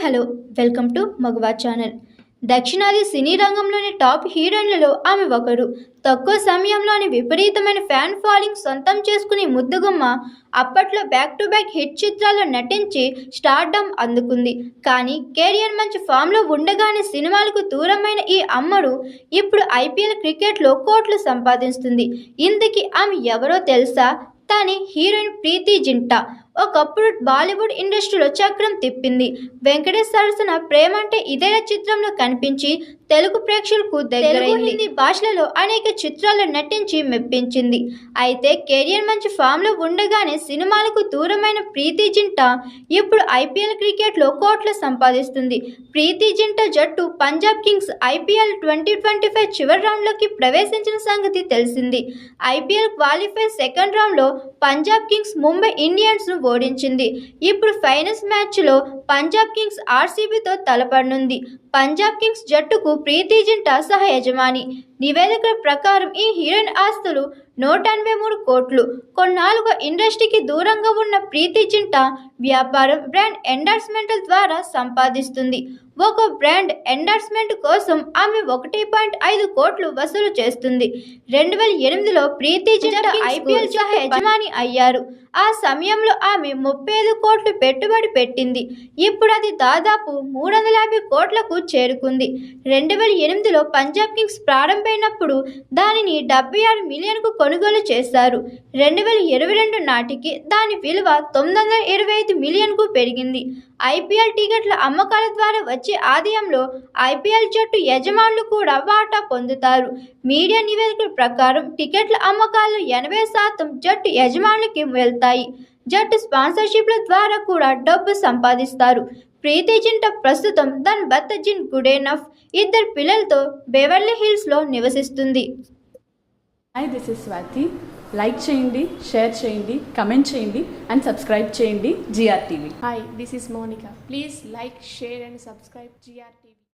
Hello welcome to Magava channel. దక్షిణాది సినీ రంగంలోని టాప్ హీరోయిన్లలో ఆమె ఒకరు. తక్కువ సమయంలోని విపరీతమైన ఫ్యాన్ ఫాలోయింగ్ సొంతం చేసుకుని ముద్దుగుమ్మ అప్పట్లో బ్యాక్ టు బ్యాక్ హిట్ చిత్రాల్లో నటించి స్టార్డమ్ అందుకుంది. కానీ కెరియర్ మంచి ఫామ్లో ఉండగానే సినిమాలకు దూరమైన ఈ అమ్మడు ఇప్పుడు ఐపీఎల్ క్రికెట్లో కోట్లు సంపాదిస్తుంది. ఇంతకీ ఆమె ఎవరో తెలుసా? తని హీరోయిన్ ప్రీతి జింటా. ఒకప్పుడు బాలీవుడ్ ఇండస్ట్రీలో చక్రం తిప్పింది. వెంకటేష్ సరసన ప్రేమంటే ఇదేలా చిత్రంలో కనిపించి తెలుగు ప్రేక్షకులకు దగ్గరైంది. హిందీ భాషలలో అనేక చిత్రాల్లో నటించి మెప్పించింది. అయితే కెరియర్ మంచి ఫామ్లో ఉండగానే సినిమాలకు దూరమైన ప్రీతి జింటా ఇప్పుడు ఐపీఎల్ క్రికెట్లో కోట్లు సంపాదిస్తుంది. ప్రీతి జింటా జట్టు పంజాబ్ కింగ్స్ ఐపీఎల్ 2025 చివరి రౌండ్లోకి ప్రవేశించిన సంగతి తెలిసింది. ఐపీఎల్ క్వాలిఫైర్ సెకండ్ రౌండ్లో పంజాబ్ కింగ్స్ ముంబై ఇండియన్స్ను ఓడించింది. ఇప్పుడు ఫైనల్స్ మ్యాచ్లో పంజాబ్ కింగ్స్ ఆర్సీబీతో తలపడనుంది. పంజాబ్ కింగ్స్ జట్టుకు ప్రీతి జింటా సహ యజమాని. నివేదికల ప్రకారం ఈ హీరోయిన్ ఆస్తులు 183 కోట్లు. కొన్నాళ్ళుగా ఇండస్ట్రీకి దూరంగా ఉన్న ప్రీతి జింటా వ్యాపారం, బ్రాండ్ ఎండార్స్మెంట్ల ద్వారా సంపాదిస్తుంది. ఒక బ్రాండ్ ఎండార్స్మెంట్ కోసం ఆమె 1.5 కోట్లు వసూలు చేస్తుంది. 2008లో ప్రీతి జింటా ఐపీఎల్ సహ యజమాని అయ్యారు. ఆ సమయంలో ఆమె 35 కోట్లు పెట్టుబడి పెట్టింది. ఇప్పుడు అది దాదాపు 350 కోట్లకు చేరుకుంది. 2008లో పంజాబ్ కింగ్స్ ప్రారంభమైనప్పుడు దానిని 76 మిలియన్కు కొనుగోలు చేశారు. 2022 నాటికి దాని విలువ 925 మిలియన్కు పెరిగింది. ఐపీఎల్ టికెట్ల అమ్మకాల ద్వారా వచ్చే ఆదాయంలో ఐపీఎల్ జట్టు యజమానులు కూడా వాటా పొందుతారు. మీడియా నివేదికల ప్రకారం టికెట్ల అమ్మకాల్లో 80% జట్టు యజమానులకి వెళ్తాయి. జట్టు స్పాన్సర్షిప్ల ద్వారా కూడా డబ్బు సంపాదిస్తారు. ప్రీతి జింటా ప్రస్తుతం తన భర్త జిన్ గుడెనఫ్ 2 పిల్లలతో బెవర్లీ హిల్స్లో నివసిస్తుంది. Hi, this is Swathi. Like చేయండి, షేర్ చేయండి, కమెంట్ చేయండి అండ్ సబ్స్క్రైబ్ చేయండి GR TV. Hi, this is Monica. Please like, share and subscribe GR TV.